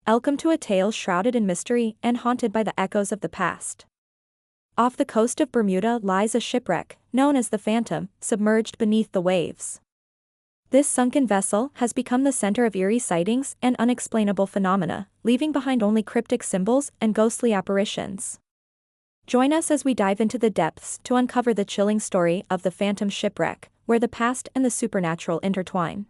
Welcome to a tale shrouded in mystery and haunted by the echoes of the past. Off the coast of Bermuda lies a shipwreck, known as the Phantom, submerged beneath the waves. This sunken vessel has become the center of eerie sightings and unexplainable phenomena, leaving behind only cryptic symbols and ghostly apparitions. Join us as we dive into the depths to uncover the chilling story of the Phantom shipwreck, where the past and the supernatural intertwine.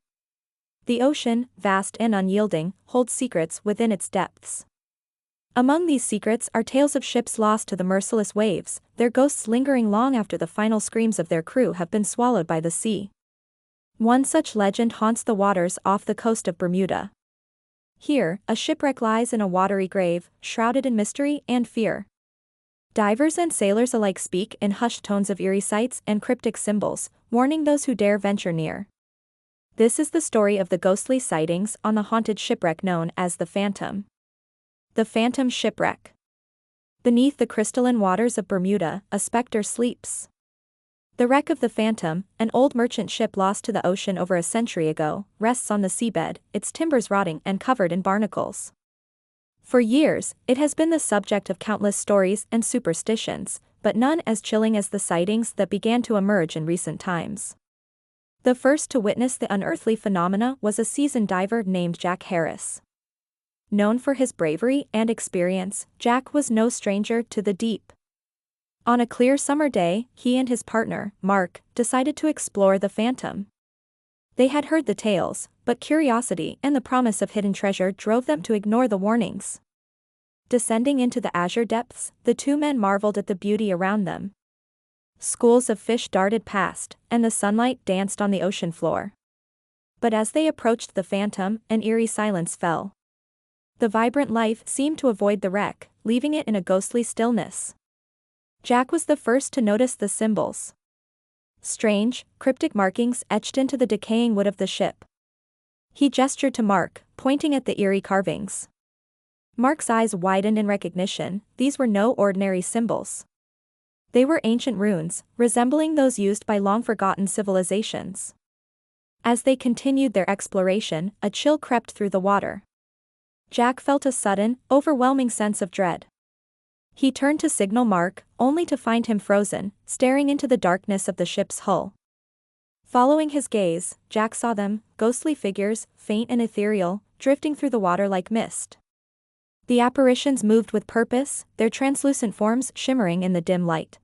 The ocean, vast and unyielding, holds secrets within its depths. Among these secrets are tales of ships lost to the merciless waves, their ghosts lingering long after the final screams of their crew have been swallowed by the sea. One such legend haunts the waters off the coast of Bermuda. Here, a shipwreck lies in a watery grave, shrouded in mystery and fear. Divers and sailors alike speak in hushed tones of eerie sights and cryptic symbols, warning those who dare venture near. This is the story of the ghostly sightings on the haunted shipwreck known as the Phantom. The Phantom Shipwreck. Beneath the crystalline waters of Bermuda, a specter sleeps. The wreck of the Phantom, an old merchant ship lost to the ocean over a century ago, rests on the seabed, its timbers rotting and covered in barnacles. For years, it has been the subject of countless stories and superstitions, but none as chilling as the sightings that began to emerge in recent times. The first to witness the unearthly phenomena was a seasoned diver named Jack Harris. Known for his bravery and experience, Jack was no stranger to the deep. On a clear summer day, he and his partner, Mark, decided to explore the Phantom. They had heard the tales, but curiosity and the promise of hidden treasure drove them to ignore the warnings. Descending into the azure depths, the two men marveled at the beauty around them. Schools of fish darted past, and the sunlight danced on the ocean floor. But as they approached the Phantom, an eerie silence fell. The vibrant life seemed to avoid the wreck, leaving it in a ghostly stillness. Jack was the first to notice the symbols. Strange, cryptic markings etched into the decaying wood of the ship. He gestured to Mark, pointing at the eerie carvings. Mark's eyes widened in recognition. These were no ordinary symbols. They were ancient runes, resembling those used by long-forgotten civilizations. As they continued their exploration, a chill crept through the water. Jack felt a sudden, overwhelming sense of dread. He turned to signal Mark, only to find him frozen, staring into the darkness of the ship's hull. Following his gaze, Jack saw them, ghostly figures, faint and ethereal, drifting through the water like mist. The apparitions moved with purpose, their translucent forms shimmering in the dim light.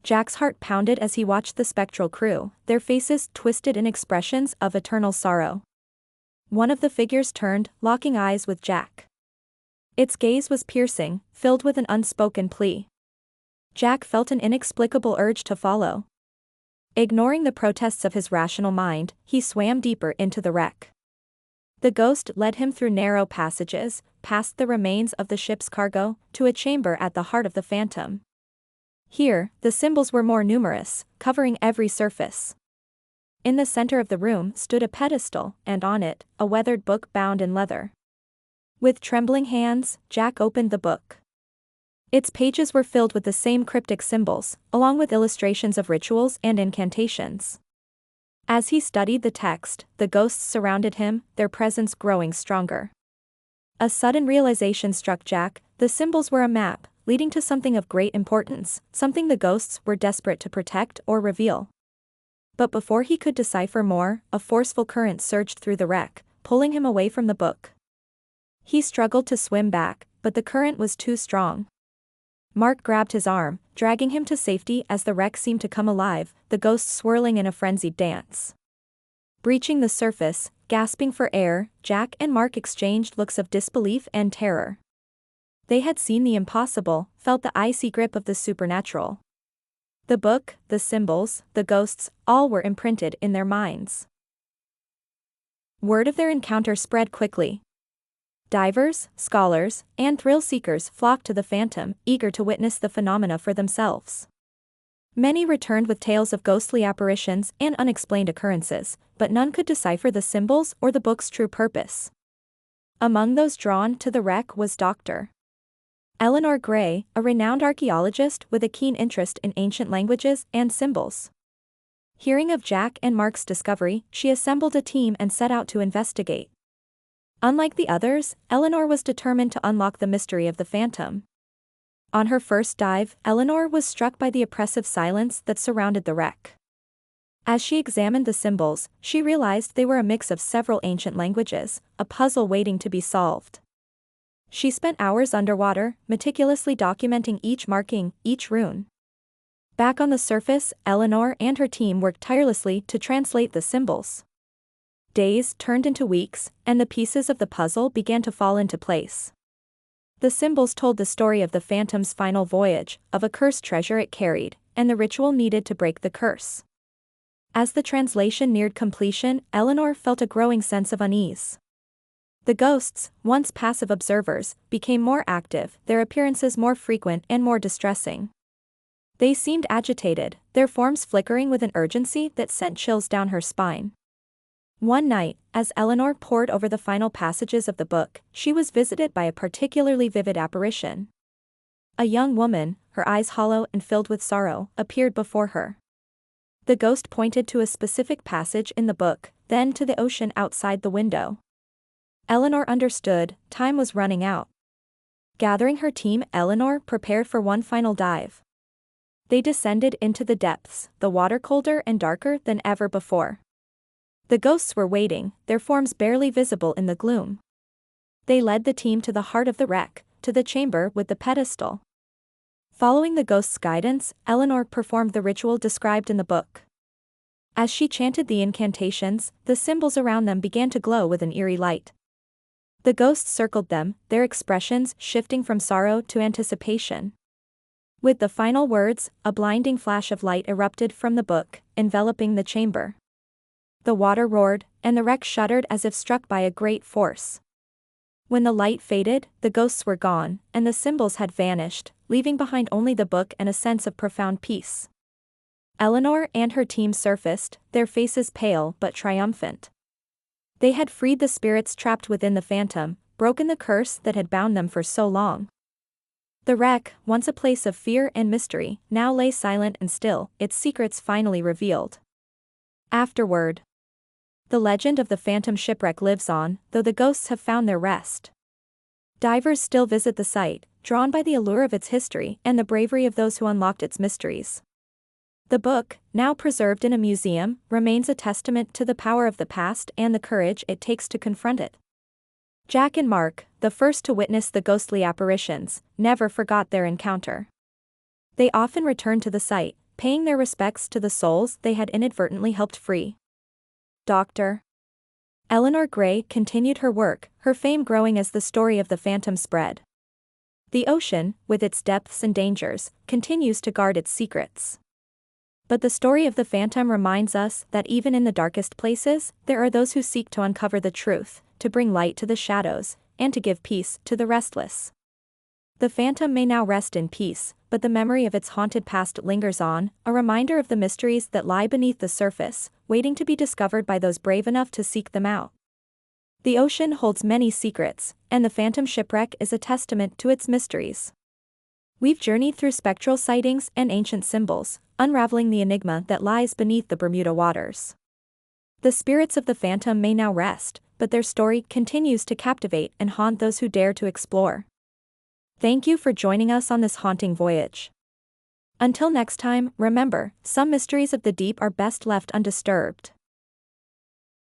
Jack's heart pounded as he watched the spectral crew, their faces twisted in expressions of eternal sorrow. One of the figures turned, locking eyes with Jack. Its gaze was piercing, filled with an unspoken plea. Jack felt an inexplicable urge to follow. Ignoring the protests of his rational mind, he swam deeper into the wreck. The ghost led him through narrow passages, past the remains of the ship's cargo, to a chamber at the heart of the Phantom. Here, the symbols were more numerous, covering every surface. In the center of the room stood a pedestal, and on it, a weathered book bound in leather. With trembling hands, Jack opened the book. Its pages were filled with the same cryptic symbols, along with illustrations of rituals and incantations. As he studied the text, the ghosts surrounded him, their presence growing stronger. A sudden realization struck Jack: the symbols were a map, leading to something of great importance, something the ghosts were desperate to protect or reveal. But before he could decipher more, a forceful current surged through the wreck, pulling him away from the book. He struggled to swim back, but the current was too strong. Mark grabbed his arm, dragging him to safety as the wreck seemed to come alive, the ghosts swirling in a frenzied dance. Breaching the surface, gasping for air, Jack and Mark exchanged looks of disbelief and terror. They had seen the impossible, felt the icy grip of the supernatural. The book, the symbols, the ghosts, all were imprinted in their minds. Word of their encounter spread quickly. Divers, scholars, and thrill-seekers flocked to the Phantom, eager to witness the phenomena for themselves. Many returned with tales of ghostly apparitions and unexplained occurrences, but none could decipher the symbols or the book's true purpose. Among those drawn to the wreck was Dr. Eleanor Gray, a renowned archaeologist with a keen interest in ancient languages and symbols. Hearing of Jack and Mark's discovery, she assembled a team and set out to investigate. Unlike the others, Eleanor was determined to unlock the mystery of the phantom. On her first dive, Eleanor was struck by the oppressive silence that surrounded the wreck. As she examined the symbols, she realized they were a mix of several ancient languages, a puzzle waiting to be solved. She spent hours underwater, meticulously documenting each marking, each rune. Back on the surface, Eleanor and her team worked tirelessly to translate the symbols. Days turned into weeks, and the pieces of the puzzle began to fall into place. The symbols told the story of the phantom's final voyage, of a cursed treasure it carried, and the ritual needed to break the curse. As the translation neared completion, Eleanor felt a growing sense of unease. The ghosts, once passive observers, became more active, their appearances more frequent and more distressing. They seemed agitated, their forms flickering with an urgency that sent chills down her spine. One night, as Eleanor pored over the final passages of the book, she was visited by a particularly vivid apparition. A young woman, her eyes hollow and filled with sorrow, appeared before her. The ghost pointed to a specific passage in the book, then to the ocean outside the window. Eleanor understood, time was running out. Gathering her team, Eleanor prepared for one final dive. They descended into the depths, the water colder and darker than ever before. The ghosts were waiting, their forms barely visible in the gloom. They led the team to the heart of the wreck, to the chamber with the pedestal. Following the ghost's guidance, Eleanor performed the ritual described in the book. As she chanted the incantations, the symbols around them began to glow with an eerie light. The ghosts circled them, their expressions shifting from sorrow to anticipation. With the final words, a blinding flash of light erupted from the book, enveloping the chamber. The water roared, and the wreck shuddered as if struck by a great force. When the light faded, the ghosts were gone, and the symbols had vanished, leaving behind only the book and a sense of profound peace. Eleanor and her team surfaced, their faces pale but triumphant. They had freed the spirits trapped within the phantom, broken the curse that had bound them for so long. The wreck, once a place of fear and mystery, now lay silent and still, its secrets finally revealed. Afterward, the legend of the phantom shipwreck lives on, though the ghosts have found their rest. Divers still visit the site, drawn by the allure of its history and the bravery of those who unlocked its mysteries. The book, now preserved in a museum, remains a testament to the power of the past and the courage it takes to confront it. Jack and Mark, the first to witness the ghostly apparitions, never forgot their encounter. They often returned to the site, paying their respects to the souls they had inadvertently helped free. Dr. Eleanor Gray continued her work, her fame growing as the story of the phantom spread. The ocean, with its depths and dangers, continues to guard its secrets. But the story of the phantom reminds us that even in the darkest places, there are those who seek to uncover the truth, to bring light to the shadows, and to give peace to the restless. The phantom may now rest in peace, but the memory of its haunted past lingers on, a reminder of the mysteries that lie beneath the surface, waiting to be discovered by those brave enough to seek them out. The ocean holds many secrets, and the phantom shipwreck is a testament to its mysteries. We've journeyed through spectral sightings and ancient symbols, unraveling the enigma that lies beneath the Bermuda waters. The spirits of the phantom may now rest, but their story continues to captivate and haunt those who dare to explore. Thank you for joining us on this haunting voyage. Until next time, remember, some mysteries of the deep are best left undisturbed.